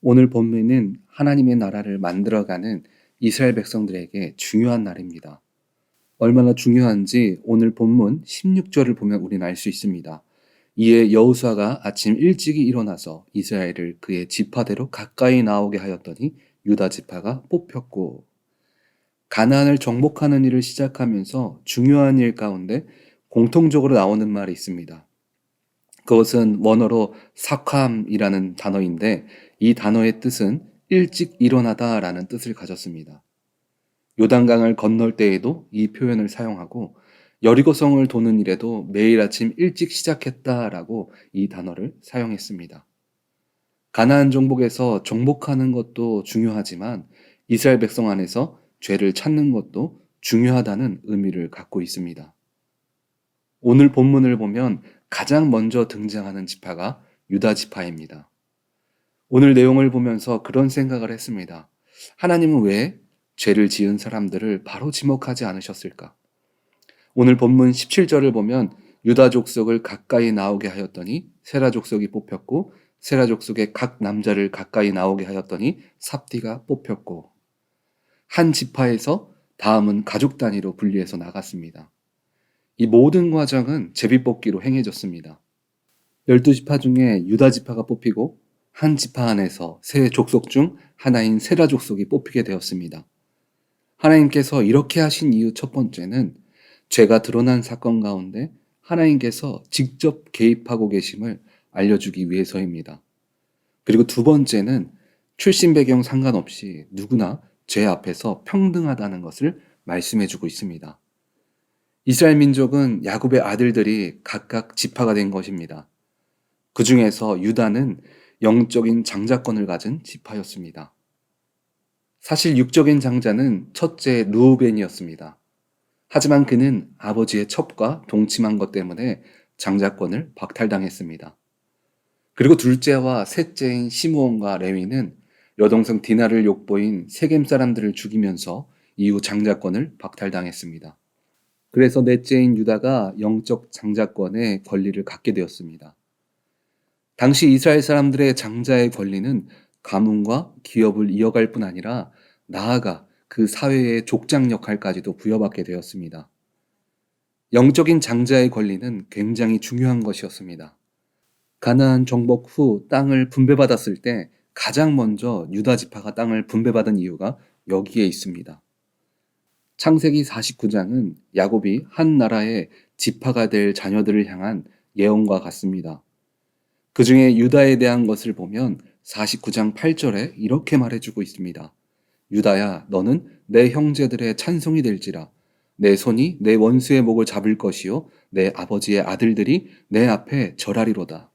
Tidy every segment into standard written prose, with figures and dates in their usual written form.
오늘 본문은 하나님의 나라를 만들어가는 이스라엘 백성들에게 중요한 날입니다. 얼마나 중요한지 오늘 본문 16절을 보면 우리는 알 수 있습니다. 이에 여호수아가 아침 일찍이 일어나서 이스라엘을 그의 지파대로 가까이 나오게 하였더니 유다 지파가 뽑혔고, 가나안을 정복하는 일을 시작하면서 중요한 일 가운데 공통적으로 나오는 말이 있습니다. 그것은 원어로 사캄이라는 단어인데, 이 단어의 뜻은 일찍 일어나다라는 뜻을 가졌습니다. 요단강을 건널 때에도 이 표현을 사용하고, 여리고성을 도는 일에도 매일 아침 일찍 시작했다라고 이 단어를 사용했습니다. 가나안 정복에서 정복하는 것도 중요하지만 이스라엘 백성 안에서 죄를 찾는 것도 중요하다는 의미를 갖고 있습니다. 오늘 본문을 보면 가장 먼저 등장하는 지파가 유다 지파입니다. 오늘 내용을 보면서 그런 생각을 했습니다. 하나님은 왜 죄를 지은 사람들을 바로 지목하지 않으셨을까? 오늘 본문 17절을 보면 유다 족속을 가까이 나오게 하였더니 세라 족속이 뽑혔고, 세라 족속의 각 남자를 가까이 나오게 하였더니 삽디가 뽑혔고, 한 지파에서 다음은 가족 단위로 분리해서 나갔습니다. 이 모든 과정은 제비뽑기로 행해졌습니다. 12지파 중에 유다 지파가 뽑히고 한 지파 안에서 세 족속 중 하나인 세라 족속이 뽑히게 되었습니다. 하나님께서 이렇게 하신 이유 첫 번째는 죄가 드러난 사건 가운데 하나님께서 직접 개입하고 계심을 알려주기 위해서입니다. 그리고 두 번째는 출신 배경 상관없이 누구나 죄 앞에서 평등하다는 것을 말씀해주고 있습니다. 이스라엘 민족은 야곱의 아들들이 각각 지파가 된 것입니다. 그 중에서 유다는 영적인 장자권을 가진 지파였습니다. 사실 육적인 장자는 첫째 르우벤이었습니다. 하지만 그는 아버지의 첩과 동침한 것 때문에 장자권을 박탈당했습니다. 그리고 둘째와 셋째인 시므온과 레위는 여동생 디나를 욕보인 세겜 사람들을 죽이면서 이후 장자권을 박탈당했습니다. 그래서 넷째인 유다가 영적 장자권의 권리를 갖게 되었습니다. 당시 이스라엘 사람들의 장자의 권리는 가문과 기업을 이어갈 뿐 아니라 나아가 그 사회의 족장 역할까지도 부여받게 되었습니다. 영적인 장자의 권리는 굉장히 중요한 것이었습니다. 가나안 정복 후 땅을 분배받았을 때 가장 먼저 유다 지파가 땅을 분배받은 이유가 여기에 있습니다. 창세기 49장은 야곱이 한 나라의 지파가 될 자녀들을 향한 예언과 같습니다. 그 중에 유다에 대한 것을 보면 49장 8절에 이렇게 말해주고 있습니다. 유다야, 너는 내 형제들의 찬송이 될지라. 내 손이 내 원수의 목을 잡을 것이요 내 아버지의 아들들이 내 앞에 절하리로다.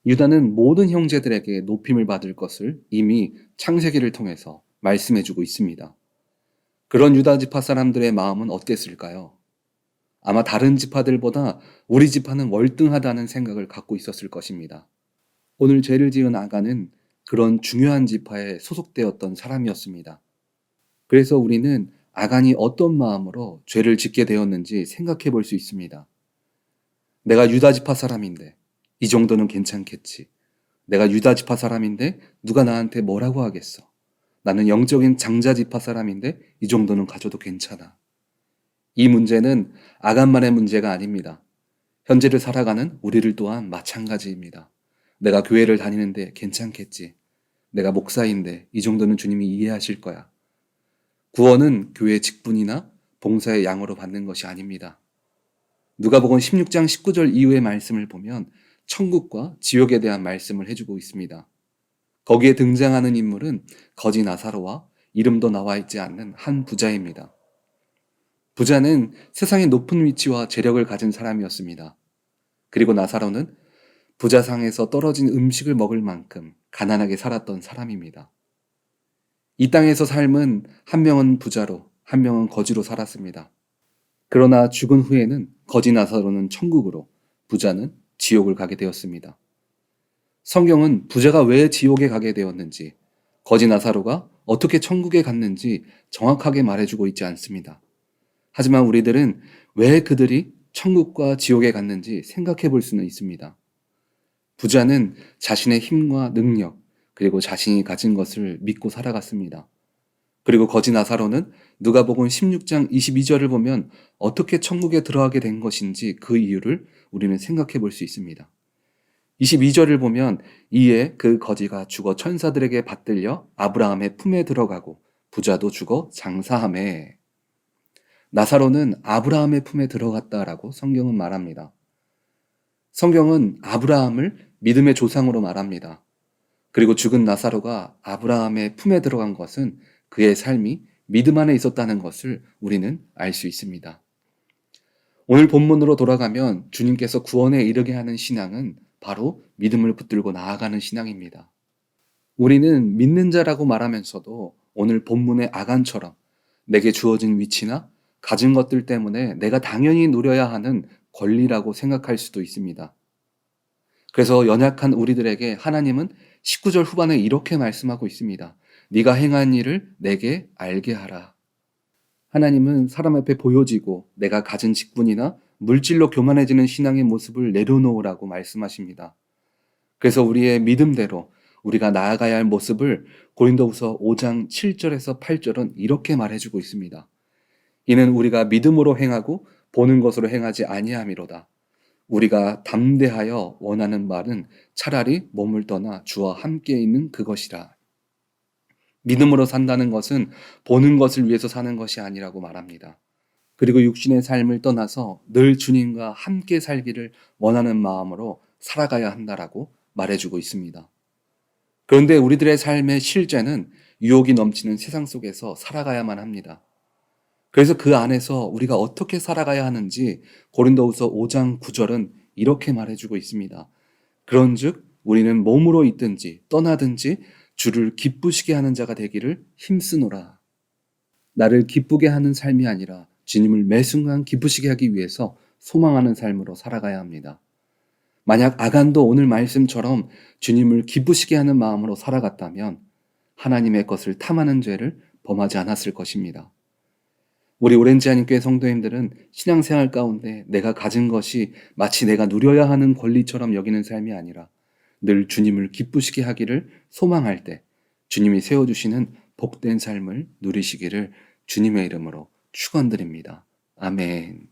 유다는 모든 형제들에게 높임을 받을 것을 이미 창세기를 통해서 말씀해주고 있습니다. 그런 유다 지파 사람들의 마음은 어땠을까요? 아마 다른 지파들보다 우리 지파는 월등하다는 생각을 갖고 있었을 것입니다. 오늘 죄를 지은 아간은 그런 중요한 지파에 소속되었던 사람이었습니다. 그래서 우리는 아간이 어떤 마음으로 죄를 짓게 되었는지 생각해 볼 수 있습니다. 내가 유다 지파 사람인데 이 정도는 괜찮겠지. 내가 유다 지파 사람인데 누가 나한테 뭐라고 하겠어. 나는 영적인 장자 지파 사람인데 이 정도는 가져도 괜찮아. 이 문제는 아간만의 문제가 아닙니다. 현재를 살아가는 우리를 또한 마찬가지입니다. 내가 교회를 다니는데 괜찮겠지. 내가 목사인데 이 정도는 주님이 이해하실 거야. 구원은 교회 직분이나 봉사의 양으로 받는 것이 아닙니다. 누가복음 16장 19절 이후의 말씀을 보면 천국과 지옥에 대한 말씀을 해주고 있습니다. 거기에 등장하는 인물은 거지 나사로와 이름도 나와 있지 않는 한 부자입니다. 부자는 세상의 높은 위치와 재력을 가진 사람이었습니다. 그리고 나사로는 부자상에서 떨어진 음식을 먹을 만큼 가난하게 살았던 사람입니다. 이 땅에서 삶은 한 명은 부자로, 한 명은 거지로 살았습니다. 그러나 죽은 후에는 거지 나사로는 천국으로, 부자는 지옥을 가게 되었습니다. 성경은 부자가 왜 지옥에 가게 되었는지, 거지 나사로가 어떻게 천국에 갔는지 정확하게 말해주고 있지 않습니다. 하지만 우리들은 왜 그들이 천국과 지옥에 갔는지 생각해 볼 수는 있습니다. 부자는 자신의 힘과 능력, 그리고 자신이 가진 것을 믿고 살아갔습니다. 그리고 거지 나사로는 누가복음 16장 22절을 보면 어떻게 천국에 들어가게 된 것인지 그 이유를 우리는 생각해 볼 수 있습니다. 22절을 보면 이에 그 거지가 죽어 천사들에게 받들려 아브라함의 품에 들어가고 부자도 죽어 장사하매. 나사로는 아브라함의 품에 들어갔다라고 성경은 말합니다. 성경은 아브라함을 믿음의 조상으로 말합니다. 그리고 죽은 나사로가 아브라함의 품에 들어간 것은 그의 삶이 믿음 안에 있었다는 것을 우리는 알 수 있습니다. 오늘 본문으로 돌아가면 주님께서 구원에 이르게 하는 신앙은 바로 믿음을 붙들고 나아가는 신앙입니다. 우리는 믿는 자라고 말하면서도 오늘 본문의 아간처럼 내게 주어진 위치나 가진 것들 때문에 내가 당연히 누려야 하는 권리라고 생각할 수도 있습니다. 그래서 연약한 우리들에게 하나님은 19절 후반에 이렇게 말씀하고 있습니다. 네가 행한 일을 내게 알게 하라. 하나님은 사람 앞에 보여지고 내가 가진 직분이나 물질로 교만해지는 신앙의 모습을 내려놓으라고 말씀하십니다. 그래서 우리의 믿음대로 우리가 나아가야 할 모습을 고린도후서 5장 7절에서 8절은 이렇게 말해주고 있습니다. 이는 우리가 믿음으로 행하고 보는 것으로 행하지 아니함이로다. 우리가 담대하여 원하는 말은 차라리 몸을 떠나 주와 함께 있는 그것이라. 믿음으로 산다는 것은 보는 것을 위해서 사는 것이 아니라고 말합니다. 그리고 육신의 삶을 떠나서 늘 주님과 함께 살기를 원하는 마음으로 살아가야 한다라고 말해주고 있습니다. 그런데 우리들의 삶의 실제는 유혹이 넘치는 세상 속에서 살아가야만 합니다. 그래서 그 안에서 우리가 어떻게 살아가야 하는지 고린도후서 5장 9절은 이렇게 말해주고 있습니다. 그런즉 우리는 몸으로 있든지 떠나든지 주를 기쁘시게 하는 자가 되기를 힘쓰노라. 나를 기쁘게 하는 삶이 아니라 주님을 매 순간 기쁘시게 하기 위해서 소망하는 삶으로 살아가야 합니다. 만약 아간도 오늘 말씀처럼 주님을 기쁘시게 하는 마음으로 살아갔다면 하나님의 것을 탐하는 죄를 범하지 않았을 것입니다. 우리 오렌지 한인교회 성도님들은 신앙생활 가운데 내가 가진 것이 마치 내가 누려야 하는 권리처럼 여기는 삶이 아니라 늘 주님을 기쁘시게 하기를 소망할 때 주님이 세워주시는 복된 삶을 누리시기를 주님의 이름으로 축원드립니다. 아멘.